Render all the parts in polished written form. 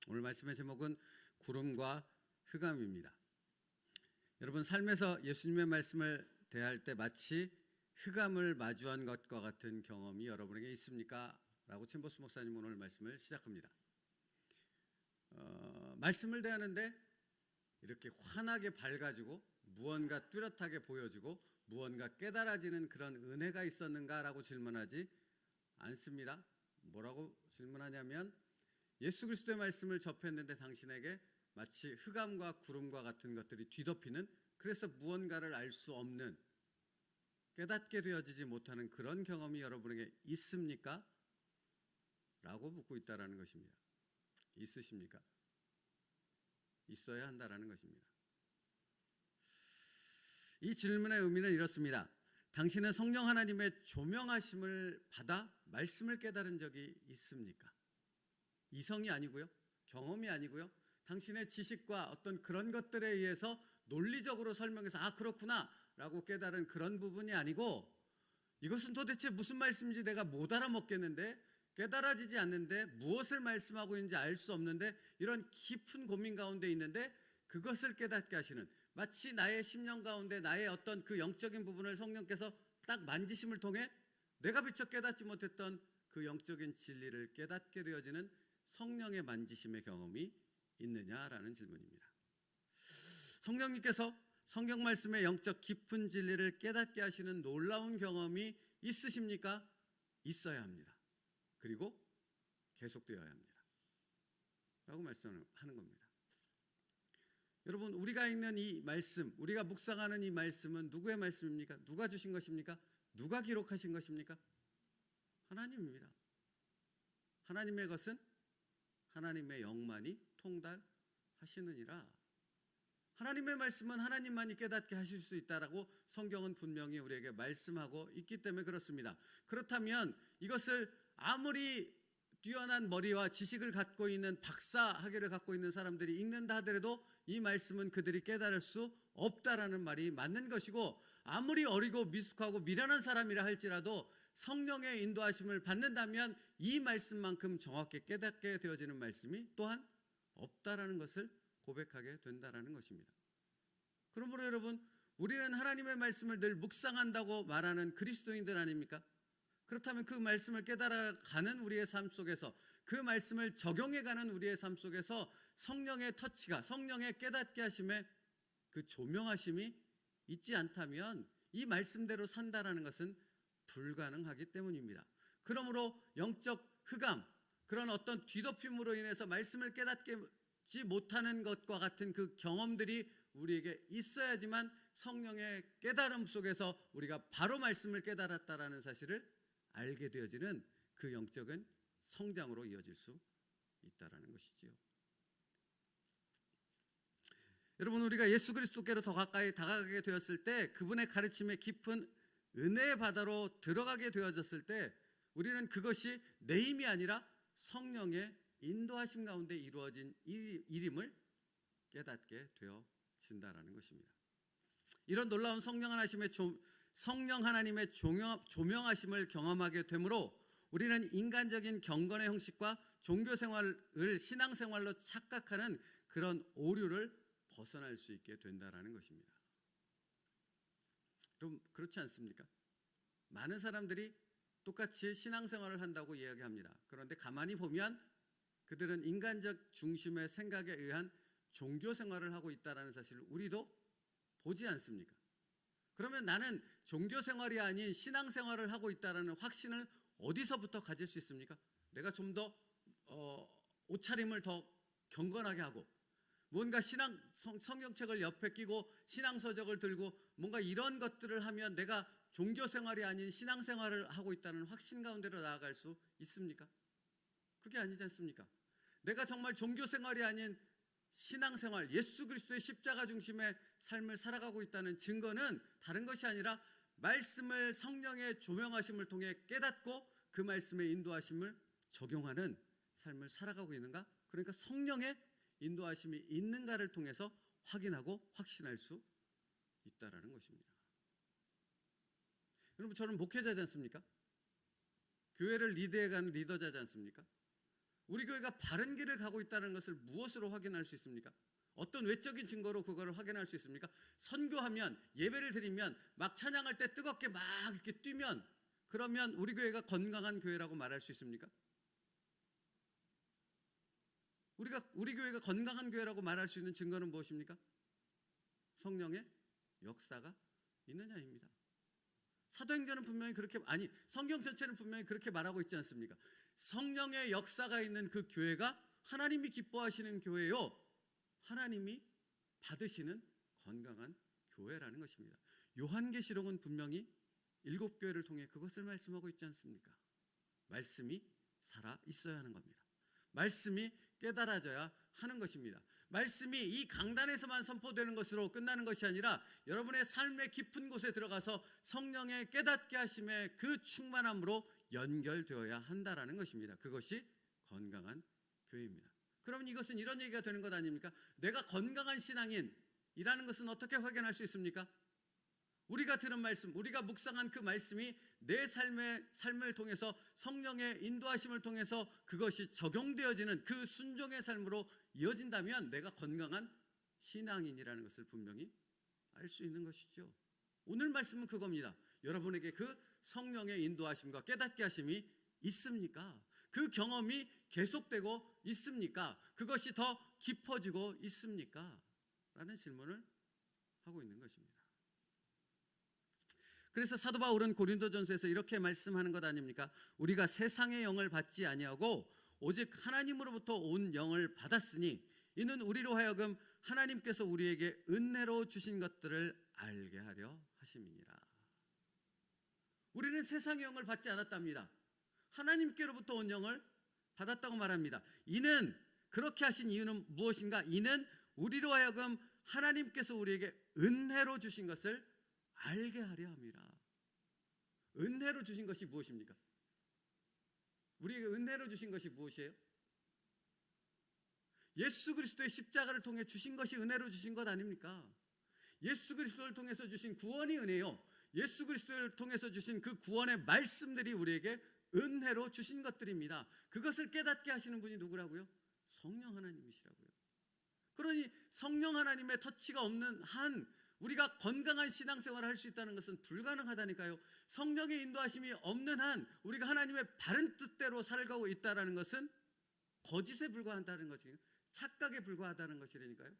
오늘 말씀의 제목은 구름과 흑암입니다. 여러분, 삶에서 예수님의 말씀을 대할 때 마치 흑암을 마주한 것과 같은 경험이 여러분에게 있습니까? 라고 침보스 목사님 오늘 말씀을 시작합니다. 말씀을 대하는데 이렇게 환하게 밝아지고 무언가 뚜렷하게 보여지고 무언가 깨달아지는 그런 은혜가 있었는가라고 질문하지 않습니다. 뭐라고 질문하냐면, 예수 그리스도의 말씀을 접했는데 당신에게 마치 흑암과 구름과 같은 것들이 뒤덮이는, 그래서 무언가를 알 수 없는, 깨닫게 되어지지 못하는 그런 경험이 여러분에게 있습니까? 라고 묻고 있다는 것입니다. 있으십니까? 있어야 한다는 것입니다. 이 질문의 의미는 이렇습니다. 당신은 성령 하나님의 조명하심을 받아 말씀을 깨달은 적이 있습니까? 이성이 아니고요, 경험이 아니고요, 당신의 지식과 어떤 그런 것들에 의해서 논리적으로 설명해서 그렇구나 라고 깨달은 그런 부분이 아니고, 이것은 도대체 무슨 말씀인지 내가 못 알아먹겠는데, 깨달아지지 않는데, 무엇을 말씀하고 있는지 알 수 없는데, 이런 깊은 고민 가운데 있는데 그것을 깨닫게 하시는, 마치 나의 심령 가운데 나의 어떤 그 영적인 부분을 성령께서 딱 만지심을 통해 내가 미처 깨닫지 못했던 그 영적인 진리를 깨닫게 되어지는 성령의 만지심의 경험이 있느냐라는 질문입니다. 성령님께서 성경 말씀의 영적 깊은 진리를 깨닫게 하시는 놀라운 경험이 있으십니까? 있어야 합니다. 그리고 계속되어야 합니다. 라고 말씀하는 겁니다. 여러분, 우리가 읽는 이 말씀, 우리가 묵상하는 이 말씀은 누구의 말씀입니까? 누가 주신 것입니까? 누가 기록하신 것입니까? 하나님입니다. 하나님의 것은 하나님의 영만이 통달하시느니라. 하나님의 말씀은 하나님만이 깨닫게 하실 수 있다라고 성경은 분명히 우리에게 말씀하고 있기 때문에 그렇습니다. 그렇다면 이것을 아무리 뛰어난 머리와 지식을 갖고 있는 박사 학위를 갖고 있는 사람들이 읽는다 하더라도 이 말씀은 그들이 깨달을 수 없다라는 말이 맞는 것이고, 아무리 어리고 미숙하고 미련한 사람이라 할지라도 성령의 인도하심을 받는다면 이 말씀만큼 정확히 깨닫게 되어지는 말씀이 또한 없다라는 것을 고백하게 된다라는 것입니다. 그러므로 여러분, 우리는 하나님의 말씀을 늘 묵상한다고 말하는 그리스도인들 아닙니까? 그렇다면 그 말씀을 깨달아가는 우리의 삶 속에서, 그 말씀을 적용해가는 우리의 삶 속에서 성령의 터치가, 성령의 깨닫게 하심의 그 조명하심이 있지 않다면 이 말씀대로 산다라는 것은 불가능하기 때문입니다. 그러므로 영적 흑암, 그런 어떤 뒤덮임으로 인해서 말씀을 깨닫지 못하는 것과 같은 그 경험들이 우리에게 있어야지만 성령의 깨달음 속에서 우리가 바로 말씀을 깨달았다라는 사실을 알게 되어지는 그 영적인 성장으로 이어질 수 있다라는 것이지요. 여러분, 우리가 예수 그리스도께로 더 가까이 다가가게 되었을 때, 그분의 가르침에 깊은 은혜의 바다로 들어가게 되어졌을 때, 우리는 그것이 내 힘이 아니라 성령의 인도하심 가운데 이루어진 일임을 깨닫게 되어진다라는 것입니다. 이런 놀라운 성령 하나님의 조명하심을 경험하게 되므로 우리는 인간적인 경건의 형식과 종교생활을 신앙생활로 착각하는 그런 오류를 벗어날 수 있게 된다는 것입니다. 그럼 그렇지 않습니까? 많은 사람들이 똑같이 신앙생활을 한다고 이야기합니다. 그런데 가만히 보면 그들은 인간적 중심의 생각에 의한 종교생활을 하고 있다는 사실을 우리도 보지 않습니까? 그러면 나는 종교생활이 아닌 신앙생활을 하고 있다는 확신을 어디서부터 가질 수 있습니까? 내가 좀 더 옷차림을 더 경건하게 하고, 뭔가 성경책을 옆에 끼고 신앙서적을 들고 뭔가 이런 것들을 하면 내가 종교생활이 아닌 신앙생활을 하고 있다는 확신 가운데로 나아갈 수 있습니까? 그게 아니지 않습니까? 내가 정말 종교생활이 아닌 신앙생활, 예수 그리스도의 십자가 중심의 삶을 살아가고 있다는 증거는 다른 것이 아니라 말씀을 성령의 조명하심을 통해 깨닫고 그 말씀의 인도하심을 적용하는 삶을 살아가고 있는가? 그러니까 성령의 인도하심이 있는가를 통해서 확인하고 확신할 수 있다라는 것입니다. 여러분, 저는 목회자지 않습니까? 교회를 리드해가는 리더자지 않습니까? 우리 교회가 바른 길을 가고 있다는 것을 무엇으로 확인할 수 있습니까? 어떤 외적인 증거로 그거를 확인할 수 있습니까? 선교하면, 예배를 드리면, 막 찬양할 때 뜨겁게 막 이렇게 뛰면, 그러면 우리 교회가 건강한 교회라고 말할 수 있습니까? 우리 교회가 건강한 교회라고 말할 수 있는 증거는 무엇입니까? 성령의 역사가 있느냐입니다. 사도행전은 분명히 그렇게, 아니 성경 전체는 분명히 그렇게 말하고 있지 않습니까? 성령의 역사가 있는 그 교회가 하나님이 기뻐하시는 교회요, 하나님이 받으시는 건강한 교회라는 것입니다. 요한계시록은 분명히 7교회를 통해 그것을 말씀하고 있지 않습니까? 말씀이 살아 있어야 하는 겁니다. 말씀이 깨달아져야 하는 것입니다. 말씀이 이 강단에서만 선포되는 것으로 끝나는 것이 아니라 여러분의 삶의 깊은 곳에 들어가서 성령의 깨닫게 하심의 그 충만함으로 연결되어야 한다라는 것입니다. 그것이 건강한 교회입니다. 그러면 이것은 이런 얘기가 되는 것 아닙니까? 내가 건강한 신앙인이라는 것은 어떻게 확인할 수 있습니까? 우리가 들은 말씀, 우리가 묵상한 그 말씀이 내 삶을 통해서 성령의 인도하심을 통해서 그것이 적용되어지는 그 순종의 삶으로 이어진다면 내가 건강한 신앙인이라는 것을 분명히 알 수 있는 것이죠. 오늘 말씀은 그겁니다. 여러분에게 그 성령의 인도하심과 깨닫게 하심이 있습니까? 그 경험이 계속되고 있습니까? 그것이 더 깊어지고 있습니까? 라는 질문을 하고 있는 것입니다. 그래서 사도 바울은 고린도전서에서 이렇게 말씀하는 것 아닙니까? 우리가 세상의 영을 받지 아니하고 오직 하나님으로부터 온 영을 받았으니 이는 우리로 하여금 하나님께서 우리에게 은혜로 주신 것들을 알게 하려 하심이니라. 우리는 세상의 영을 받지 않았답니다. 하나님께로부터 온 영을 받았다고 말합니다. 이는, 그렇게 하신 이유는 무엇인가? 이는 우리로 하여금 하나님께서 우리에게 은혜로 주신 것을 알게 하려 함이라. 은혜로 주신 것이 무엇입니까? 우리에게 은혜로 주신 것이 무엇이에요? 예수 그리스도의 십자가를 통해 주신 것이 은혜로 주신 것 아닙니까? 예수 그리스도를 통해서 주신 구원이 은혜요, 예수 그리스도를 통해서 주신 그 구원의 말씀들이 우리에게 은혜로 주신 것들입니다. 그것을 깨닫게 하시는 분이 누구라고요? 성령 하나님이시라고요. 그러니 성령 하나님의 터치가 없는 한 우리가 건강한 신앙생활을 할 수 있다는 것은 불가능하다니까요. 성령의 인도하심이 없는 한 우리가 하나님의 바른 뜻대로 살아가고 있다는 것은 거짓에 불과하다는 것이에요. 착각에 불과하다는 것이라니까요.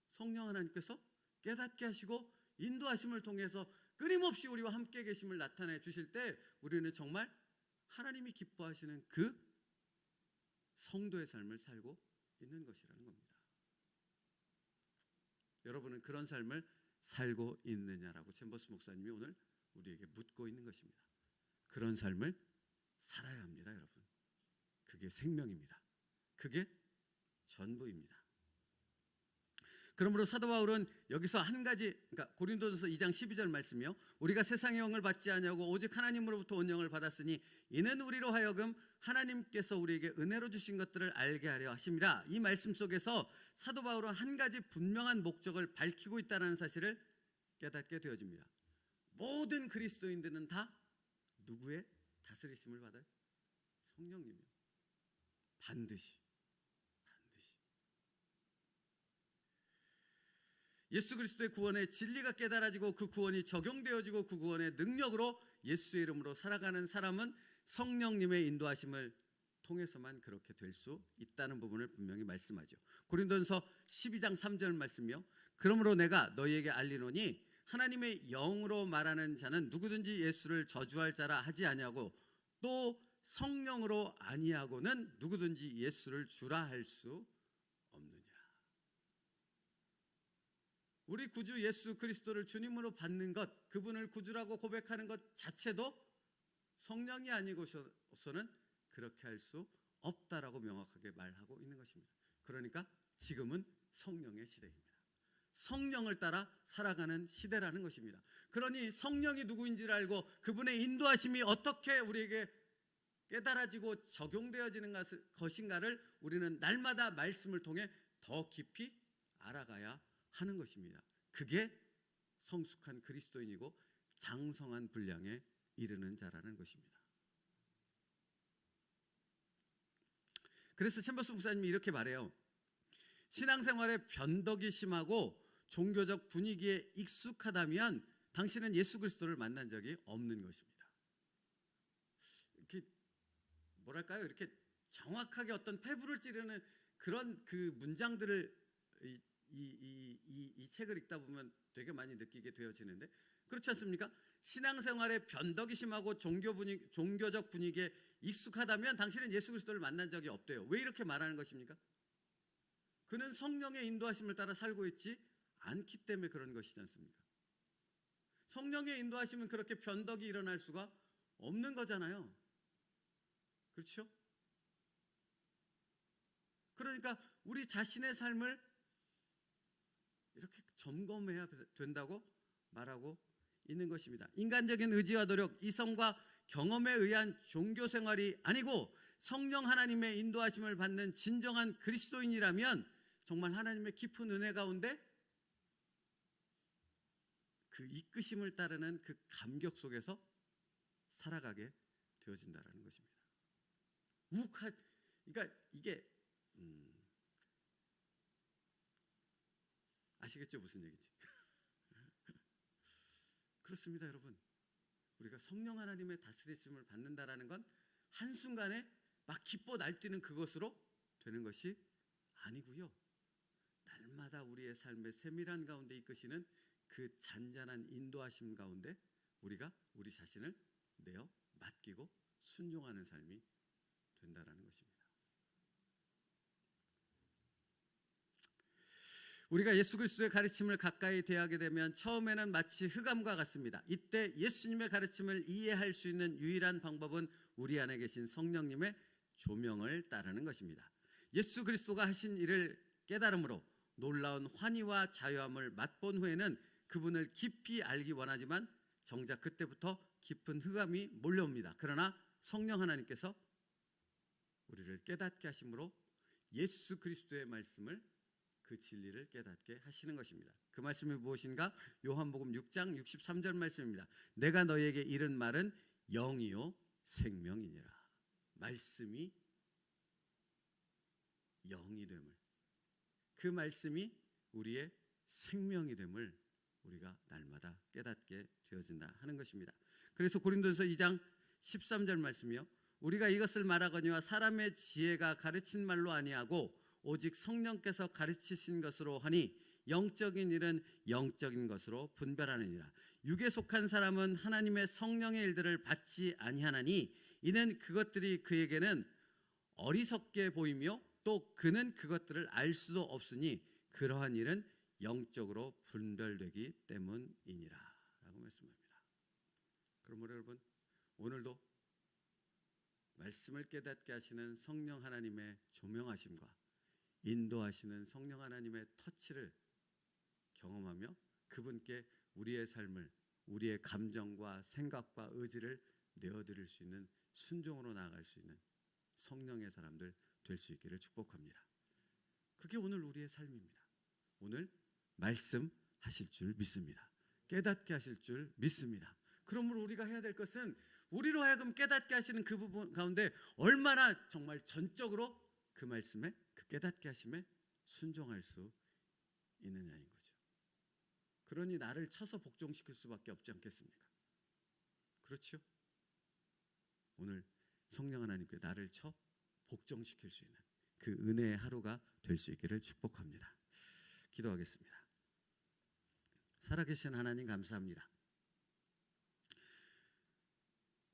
성령 하나님께서 깨닫게 하시고 인도하심을 통해서 끊임없이 우리와 함께 계심을 나타내 주실 때 우리는 정말 하나님이 기뻐하시는 그 성도의 삶을 살고 있는 것이라는 겁니다. 여러분은 그런 삶을 살고 있느냐라고 챔버스 목사님이 오늘 우리에게 묻고 있는 것입니다. 그런 삶을 살아야 합니다, 여러분. 그게 생명입니다. 그게 전부입니다. 그러므로 사도 바울은 여기서 한 가지, 그러니까 고린도전서 2장 12절 말씀이요, 우리가 세상의 영을 받지 아니하고 오직 하나님으로부터 온 영을 받았으니 이는 우리로 하여금 하나님께서 우리에게 은혜로 주신 것들을 알게 하려 하심이라. 이 말씀 속에서 사도 바울은 한 가지 분명한 목적을 밝히고 있다는 사실을 깨닫게 되어집니다. 모든 그리스도인들은 다 누구의 다스리심을 받아요? 성령님이요. 반드시. 예수 그리스도의 구원의 진리가 깨달아지고 그 구원이 적용되어지고 그 구원의 능력으로 예수의 이름으로 살아가는 사람은 성령님의 인도하심을 통해서만 그렇게 될 수 있다는 부분을 분명히 말씀하죠. 고린도전서 12장 3절 말씀이요, 그러므로 내가 너희에게 알리노니 하나님의 영으로 말하는 자는 누구든지 예수를 저주할 자라 하지 아니하고 또 성령으로 아니하고는 누구든지 예수를 주라 할 수 없느니라. 우리 구주 예수 그리스도를 주님으로 받는 것, 그분을 구주라고 고백하는 것 자체도 성령이 아니고서는 그렇게 할 수 없다라고 명확하게 말하고 있는 것입니다. 그러니까 지금은 성령의 시대입니다. 성령을 따라 살아가는 시대라는 것입니다. 그러니 성령이 누구인지를 알고 그분의 인도하심이 어떻게 우리에게 깨달아지고 적용되어지는 것인가를 우리는 날마다 말씀을 통해 더 깊이 알아가야 하는 것입니다. 그게 성숙한 그리스도인이고 장성한 분량에 이르는 자라는 것입니다. 그래서 챔버스 목사님이 이렇게 말해요. 신앙생활에 변덕이 심하고 종교적 분위기에 익숙하다면 당신은 예수 그리스도를 만난 적이 없는 것입니다. 이렇게 뭐랄까요? 이렇게 정확하게 어떤 폐부를 찌르는 그런 그 문장들을 이 책을 읽다 보면 되게 많이 느끼게 되어지는데, 그렇지 않습니까? 신앙생활에 변덕이 심하고 종교적 분위기에 익숙하다면 당신은 예수 그리스도를 만난 적이 없대요. 왜 이렇게 말하는 것입니까? 그는 성령의 인도하심을 따라 살고 있지 않기 때문에 그런 것이지 않습니까? 성령의 인도하심은 그렇게 변덕이 일어날 수가 없는 거잖아요. 그렇죠? 그러니까 우리 자신의 삶을 이렇게 점검해야 된다고 말하고 있는 것입니다. 인간적인 의지와 노력, 이성과 경험에 의한 종교 생활이 아니고 성령 하나님의 인도하심을 받는 진정한 그리스도인이라면 정말 하나님의 깊은 은혜 가운데 그 이끄심을 따르는 그 감격 속에서 살아가게 되어진다는 것입니다. 그러니까 이게 아시겠죠? 무슨 얘기인지. 그렇습니다, 여러분. 우리가 성령 하나님의 다스리심을 받는다라는 건 한순간에 막 기뻐 날뛰는 그것으로 되는 것이 아니고요. 날마다 우리의 삶의 세밀한 가운데 이끄시는 그 잔잔한 인도하심 가운데 우리가 우리 자신을 내어 맡기고 순종하는 삶이 된다라는 것입니다. 우리가 예수 그리스도의 가르침을 가까이 대하게 되면 처음에는 마치 흑암과 같습니다. 이때 예수님의 가르침을 이해할 수 있는 유일한 방법은 우리 안에 계신 성령님의 조명을 따르는 것입니다. 예수 그리스도가 하신 일을 깨달음으로 놀라운 환희와 자유함을 맛본 후에는 그분을 깊이 알기 원하지만 정작 그때부터 깊은 흑암이 몰려옵니다. 그러나 성령 하나님께서 우리를 깨닫게 하심으로 예수 그리스도의 말씀을, 그 진리를 깨닫게 하시는 것입니다. 그 말씀이 무엇인가? 요한복음 6장 63절 말씀입니다. 내가 너희에게 이른 말은 영이요 생명이니라. 말씀이 영이 됨을, 그 말씀이 우리의 생명이 됨을 우리가 날마다 깨닫게 되어진다 하는 것입니다. 그래서 고린도서 2장 13절 말씀이요, 우리가 이것을 말하거니와 사람의 지혜가 가르친 말로 아니하고 오직 성령께서 가르치신 것으로 하니 영적인 일은 영적인 것으로 분별하느니라. 육에 속한 사람은 하나님의 성령의 일들을 받지 아니하나니 이는 그것들이 그에게는 어리석게 보이며 또 그는 그것들을 알 수도 없으니 그러한 일은 영적으로 분별되기 때문이니라 라고 말씀합니다. 그러므로 여러분, 오늘도 말씀을 깨닫게 하시는 성령 하나님의 조명하심과 인도하시는 성령 하나님의 터치를 경험하며 그분께 우리의 삶을, 우리의 감정과 생각과 의지를 내어드릴 수 있는, 순종으로 나아갈 수 있는 성령의 사람들 될 수 있기를 축복합니다. 그게 오늘 우리의 삶입니다. 오늘 말씀하실 줄 믿습니다. 깨닫게 하실 줄 믿습니다. 그러므로 우리가 해야 될 것은 우리로 하여금 깨닫게 하시는 그 부분 가운데 얼마나 정말 전적으로 그 말씀에, 그 깨닫게 하심에 순종할 수 있느냐인 거죠. 그러니 나를 쳐서 복종시킬 수밖에 없지 않겠습니까? 그렇죠? 오늘 성령 하나님께 나를 쳐 복종시킬 수 있는 그 은혜의 하루가 될 수 있기를 축복합니다. 기도하겠습니다. 살아계신 하나님 감사합니다.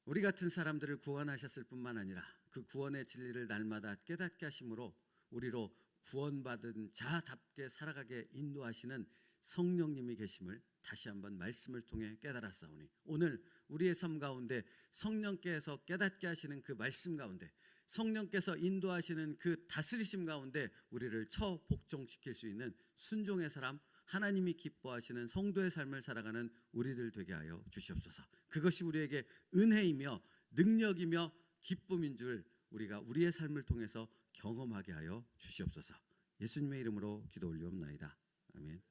우리 같은 사람들을 구원하셨을 뿐만 아니라 그 구원의 진리를 날마다 깨닫게 하심으로 우리로 구원받은 자답게 살아가게 인도하시는 성령님이 계심을 다시 한번 말씀을 통해 깨달았사오니 오늘 우리의 삶 가운데 성령께서 깨닫게 하시는 그 말씀 가운데, 성령께서 인도하시는 그 다스리심 가운데 우리를 처 복종시킬 수 있는 순종의 사람, 하나님이 기뻐하시는 성도의 삶을 살아가는 우리들 되게 하여 주시옵소서. 그것이 우리에게 은혜이며 능력이며 기쁨인 줄 우리가 우리의 삶을 통해서 경험하게 하여 주시옵소서. 예수님의 이름으로 기도 올리옵나이다. 아멘.